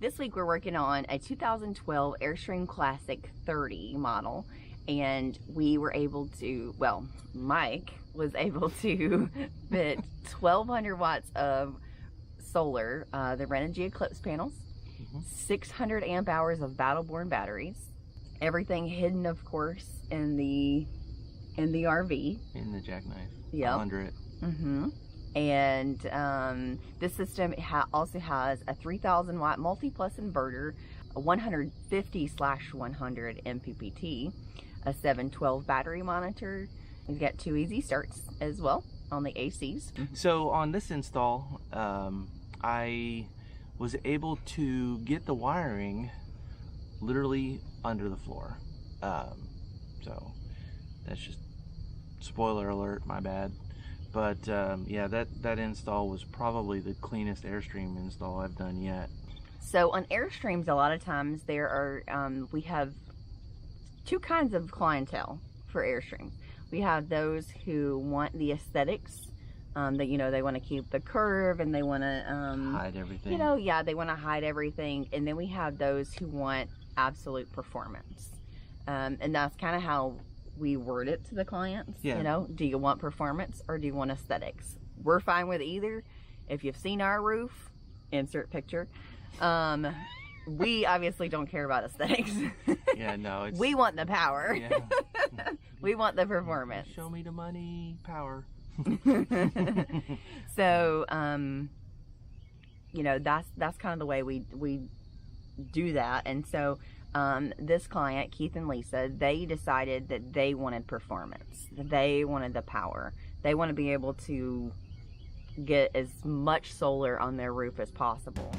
this week we're working on a 2012 Airstream Classic 30 model, and we were able to, well, Mike was able to fit 1200 watts of solar, the Renogy Eclipse panels, 600 amp hours of battle-born batteries, everything hidden, of course, in the RV. In the jackknife. Yep. Under it. And this system also has a 3000 watt Multiplus inverter, a 150/100 MPPT, a 712 battery monitor. We've got 2 easy starts as well on the ACs. So on this install, I was able to get the wiring literally under the floor. So that's just spoiler alert, my bad. But yeah, that install was probably the cleanest Airstream install I've done yet. So on Airstreams, a lot of times there are, we have 2 kinds of clientele for Airstreams. We have those who want the aesthetics, that, you know, they want to keep the curve and they want to hide everything. You know, yeah, they want to hide everything. And then we have those who want absolute performance. And that's kind of how we word it to the clients. Yeah. You know, do you want performance or do you want aesthetics? We're fine with either. If you've seen our roof, insert picture. We obviously don't care about aesthetics. Yeah, no, it's, we want the power. Yeah. We want the performance. Show me the money, power. So, you know, that's kind of the way we do that. And so, this client, Keith and Lisa, they decided that they wanted performance. They wanted the power. They want to be able to get as much solar on their roof as possible.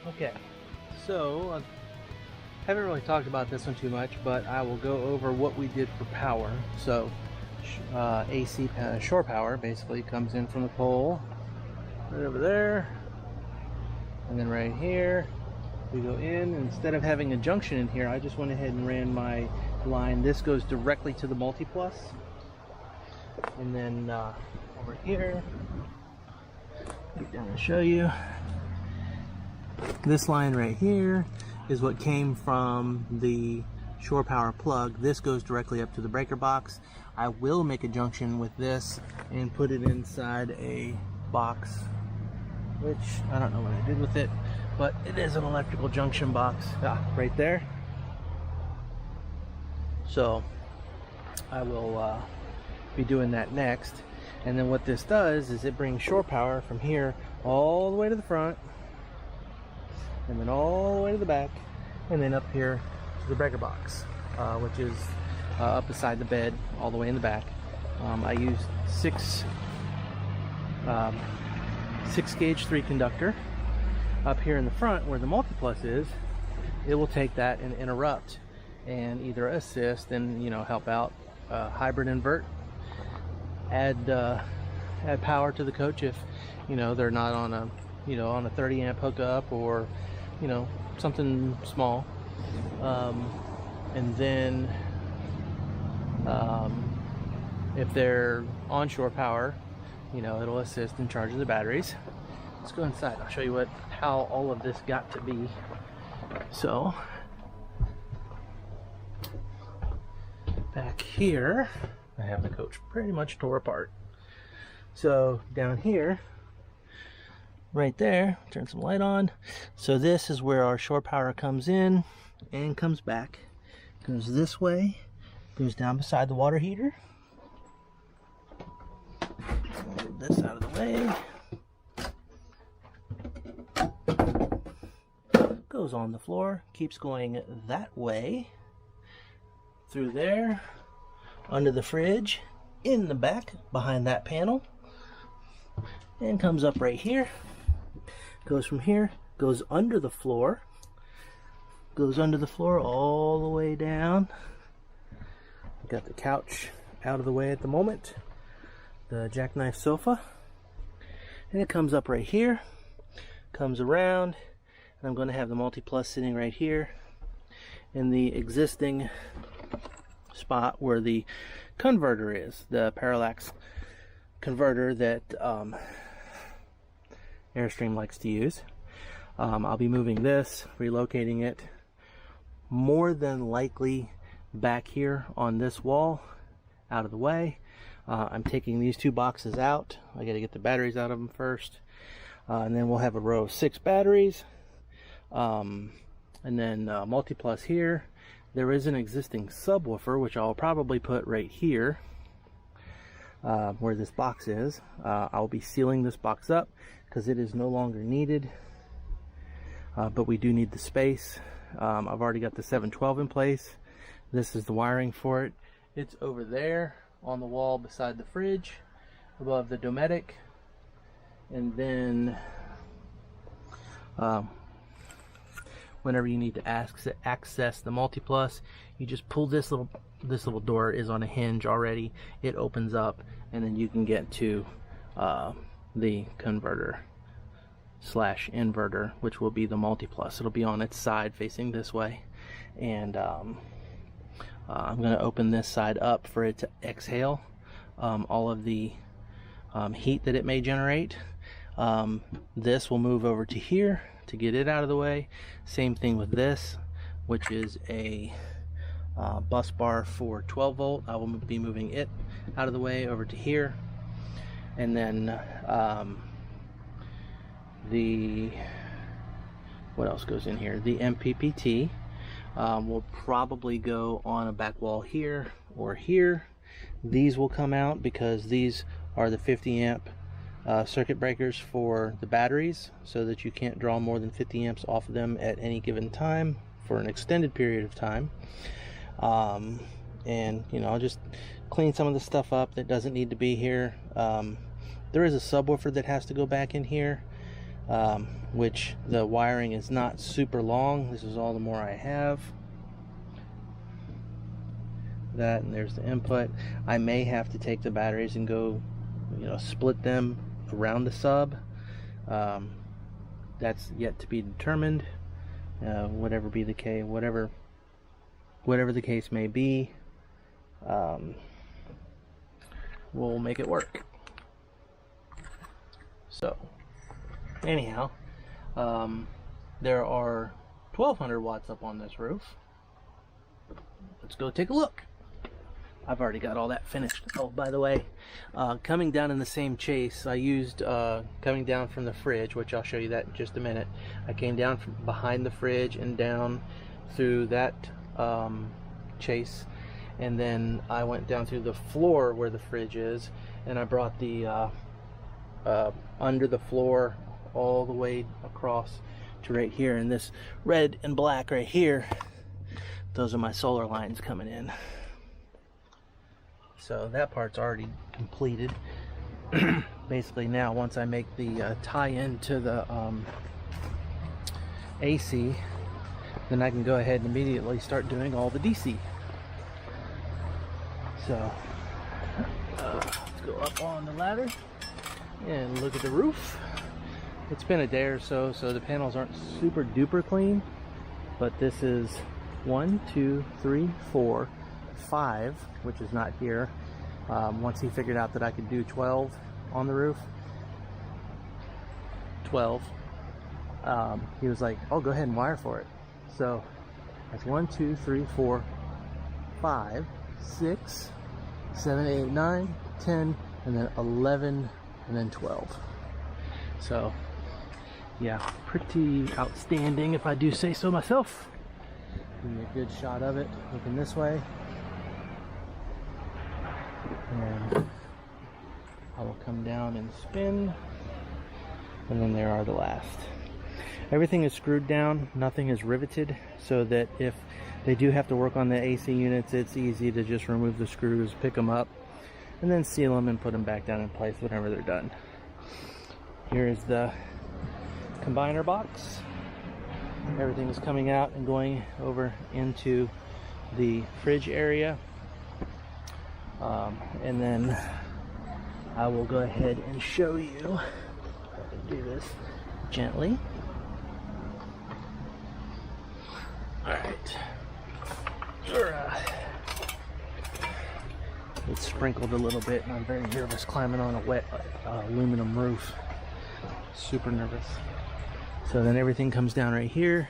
Okay, so I haven't really talked about this one too much, but I will go over what we did for power. So AC shore power basically comes in from the pole right over there, and then right here we go in. Instead of having a junction in here, I just went ahead and ran my line. This goes directly to the Multiplus, and then over here, get down and show you. This line right here is what came from the shore power plug. This goes directly up to the breaker box. I will make a junction with this and put it inside a box, which I don't know what I did with it, but it is an electrical junction box right there. So I will be doing that next. And then what this does is it brings shore power from here all the way to the front, and then all the way to the back, and then up here to the breaker box, which is up beside the bed, all the way in the back. I used 6 gauge 3 conductor up here in the front where the Multiplus is. It will take that and interrupt and either assist and, you know, help out hybrid invert, add power to the coach if, you know, they're not on a, you know, on a 30 amp hookup, or, you know, something small. And then if they're onshore power, you know, it'll assist in charging the batteries. Let's go inside. I'll show you how all of this got to be. So back here, I have the coach pretty much tore apart. So down here, right there, turn some light on. So this is where our shore power comes in and comes back. Goes this way, goes down beside the water heater. Move this out of the way. Goes on the floor, keeps going that way, through there, under the fridge, in the back, behind that panel, and comes up right here. Goes from here, goes under the floor, goes under the floor all the way down. Got the couch out of the way at the moment, the jackknife sofa, and it comes up right here, comes around, and I'm going to have the Multiplus sitting right here in the existing spot where the converter is, the parallax converter that Airstream likes to use. I'll be moving this, relocating it, more than likely back here on this wall, out of the way. I'm taking these 2 boxes out. I got to get the batteries out of them first, and then we'll have a row of 6 batteries, and then Multiplus here. There is an existing subwoofer which I'll probably put right here where this box is. I'll be sealing this box up because it is no longer needed, but we do need the space. I've already got the 712 in place. This is the wiring for it. It's over there on the wall beside the fridge, above the Dometic. And then whenever you need to access the Multiplus, you just pull this little door is on a hinge already. It opens up, and then you can get to the converter slash inverter, which will be the Multiplus. It'll be on its side facing this way, and I'm going to open this side up for it to exhale all of the heat that it may generate. This will move over to here to get it out of the way. Same thing with this, which is a bus bar for 12 volt. I will be moving it out of the way over to here. And then what else goes in here? The MPPT will probably go on a back wall here or here. These will come out because these are the 50 amp circuit breakers for the batteries, so that you can't draw more than 50 amps off of them at any given time for an extended period of time. And you know, I'll just clean some of the stuff up that doesn't need to be here. There is a subwoofer that has to go back in here, which the wiring is not super long. This is all the more I have. That, and there's the input. I may have to take the batteries and go, you know, split them around the sub That's yet to be determined. Whatever the case may be, we'll make it work. So anyhow, there are 1200 watts up on this roof. Let's go take a look. I've already got all that finished. Oh, by the way, coming down in the same chase, I used coming down from the fridge, which I'll show you that in just a minute. I came down from behind the fridge and down through that chase, and then I went down through the floor where the fridge is, and I brought the under the floor all the way across to right here. And this red and black right here, those are my solar lines coming in. So that part's already completed. Basically now, once I make the tie-in to the AC, then I can go ahead and immediately start doing all the DC. So let's go up on the ladder and look at the roof. It's been a day or so, so the panels aren't super duper clean, but this is 1, 2, 3, 4, 5, which is not here. Once he figured out that I could do 12 on the roof, 12, he was like, oh, go ahead and wire for it. So that's 1, 2, 3, 4, 5, 6, 7, 8, 9, 10, and then 11, and then 12. So yeah, pretty outstanding if I do say so myself. Give me a good shot of it looking this way, and I will come down and spin, and then there are the last. Everything is screwed down, nothing is riveted, so that if they do have to work on the AC units, it's easy to just remove the screws, pick them up, and then seal them and put them back down in place whenever they're done. Here is the combiner box. Everything is coming out and going over into the fridge area. And then I will go ahead and show you. If I can do this gently. Alright. It's sprinkled a little bit, and I'm very nervous climbing on a wet aluminum roof. Super nervous. So then everything comes down right here.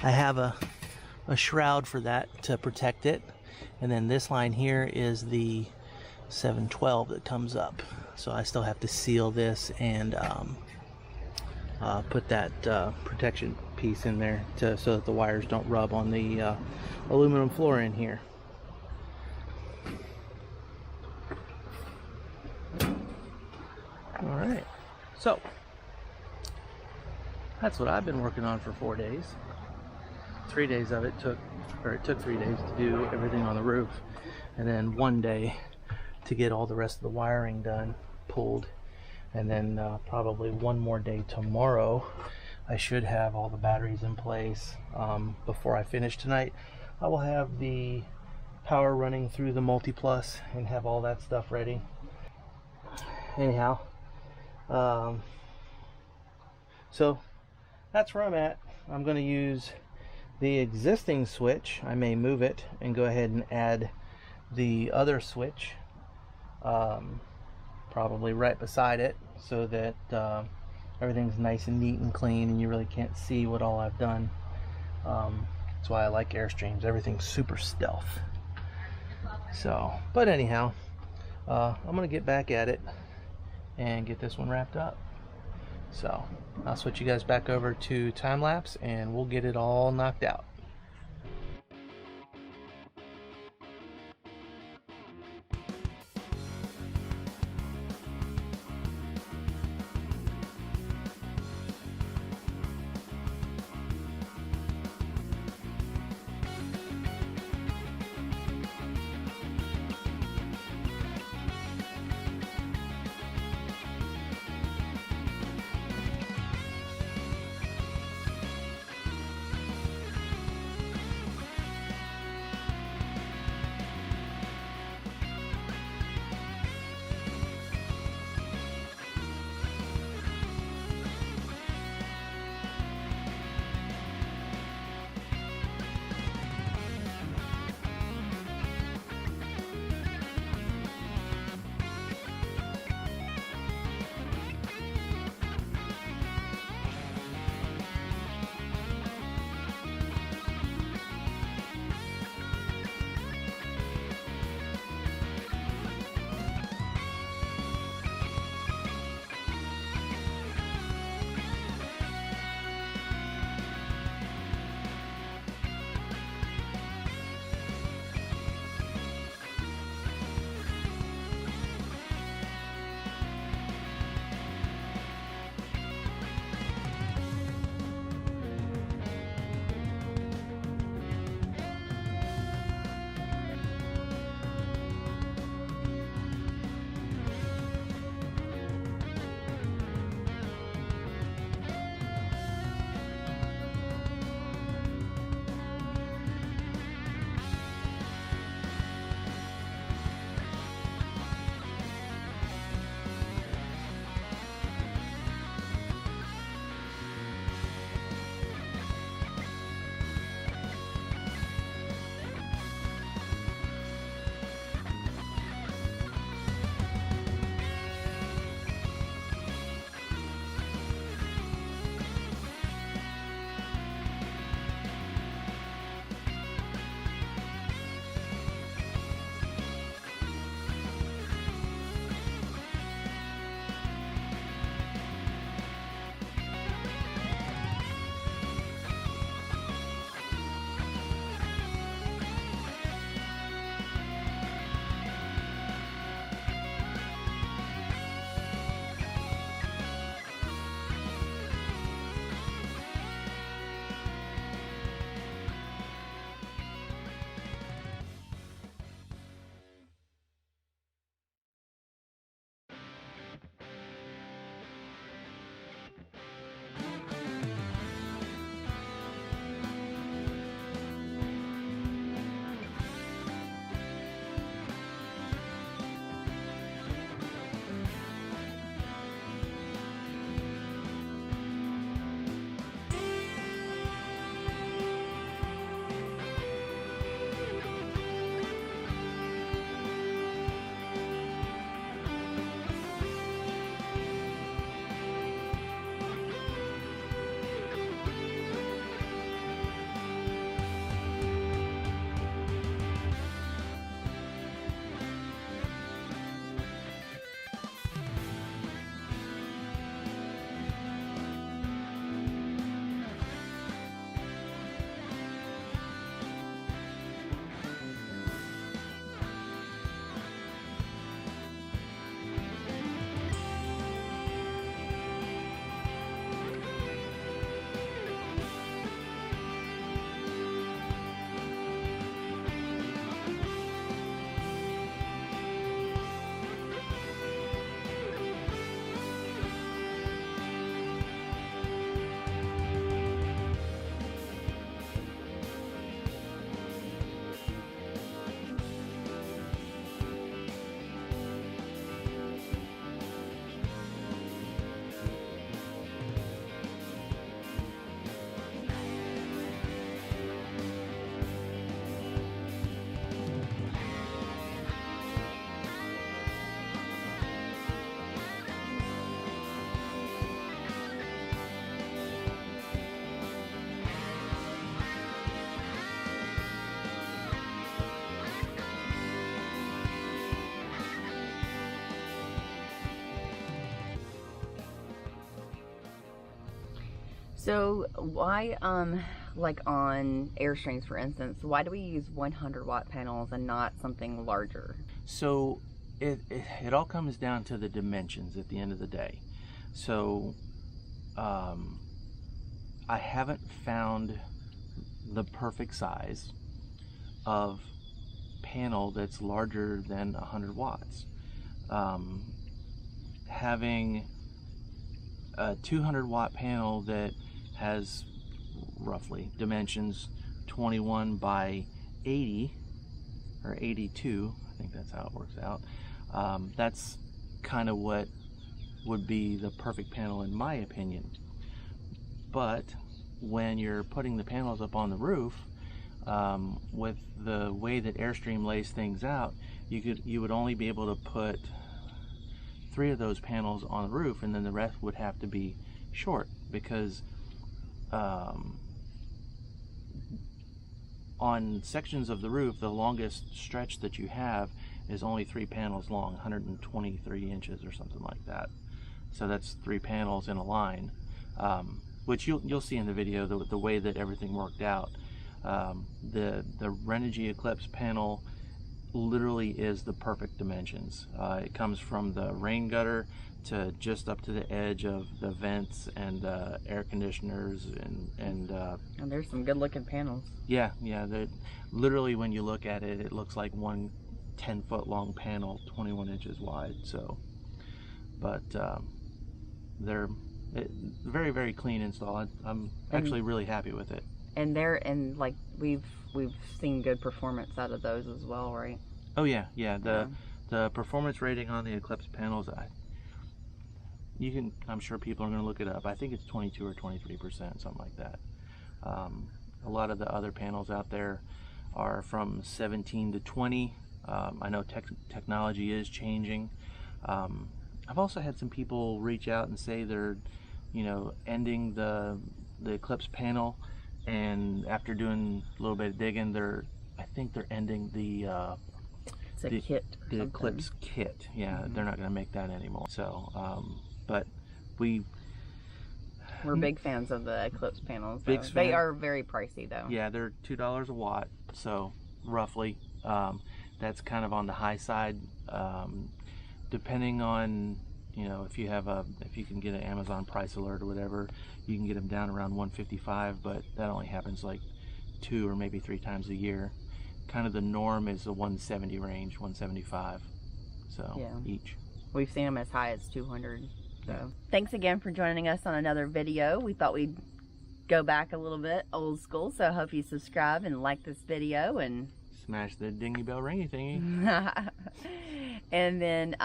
I have a shroud for that to protect it, and then this line here is the 712 that comes up. So I still have to seal this and put that protection piece in there so that the wires don't rub on the aluminum floor in here. All right, so that's what I've been working on for 4 days. 3 days of it took 3 days to do everything on the roof, and then 1 day to get all the rest of the wiring done, pulled, and then probably 1 more day tomorrow. I should have all the batteries in place before I finish tonight. I will have the power running through the Multiplus and have all that stuff ready. Anyhow, so that's where I'm at. I'm going to use the existing switch. I may move it and go ahead and add the other switch probably right beside it, so that everything's nice and neat and clean and you really can't see what all I've done. That's why I like Airstreams. Everything's super stealth. So, but anyhow, I'm gonna get back at it and get this one wrapped up. So I'll switch you guys back over to time lapse and we'll get it all knocked out. So why, like on Airstreams, for instance, why do we use 100 watt panels and not something larger? So it all comes down to the dimensions at the end of the day. So I haven't found the perfect size of panel that's larger than 100 watts. Having a 200 watt panel that has roughly dimensions 21 by 80 or 82, I think that's how it works out. That's kind of what would be the perfect panel in my opinion. But when you're putting the panels up on the roof, with the way that Airstream lays things out, you would only be able to put 3 of those panels on the roof, and then the rest would have to be short, because on sections of the roof, the longest stretch that you have is only 3 panels long, 123 inches or something like that. So that's 3 panels in a line, which you'll see in the video the way that everything worked out. The Renogy Eclipse panel literally is the perfect dimensions. It comes from the rain gutter to just up to the edge of the vents and air conditioners, and there's some good looking panels. Yeah, literally when you look at it, it looks like one 10-foot long panel, 21 inches wide. So, but they're very, very clean install. I'm actually really happy with it. And like we've seen good performance out of those as well, right? Oh yeah. The performance rating on the Eclipse panels, I'm sure people are going to look it up. I think it's 22 or 23%, something like that. A lot of the other panels out there are from 17 to 20. I know technology is changing. I've also had some people reach out and say they're, ending the Eclipse panel, and after doing a little bit of digging, I think they're ending the kit. The Eclipse kit. Yeah, they're not going to make that anymore. So, but we're big fans of the Eclipse panels. They are very pricey though. Yeah, they're $2 a watt. So roughly, that's kind of on the high side. Depending on, if you can get an Amazon price alert or whatever, you can get them down around $155, but that only happens like 2 or maybe 3 times a year. Kind of the norm is the 170 range, 175. So yeah, each. We've seen them as high as 200. So thanks again for joining us on another video. We thought we'd go back a little bit old school, so I hope you subscribe and like this video and smash the dingy bell ringy thingy. And then,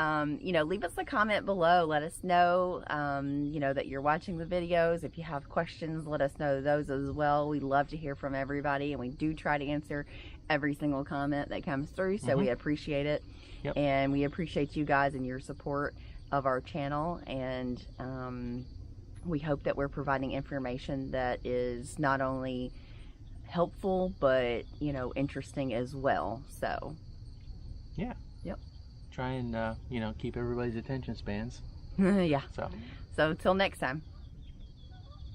leave us a comment below. Let us know, that you're watching the videos. If you have questions, let us know those as well. We love to hear from everybody, and we do try to answer every single comment that comes through, so we appreciate it. Yep. And we appreciate you guys and your support of our channel, and we hope that we're providing information that is not only helpful, but, interesting as well. So, yeah. Yep. Try and, keep everybody's attention spans. Yeah. So till next time.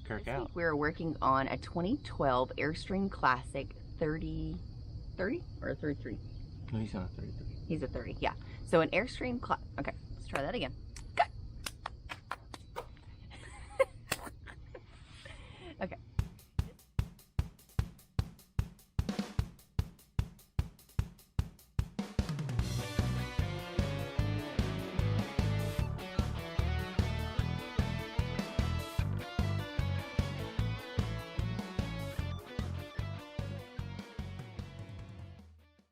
Kirk out. We're working on a 2012 Airstream Classic 30 or 33? No, he's on a 33. He's a 30, yeah. So an Airstream okay, let's try that again.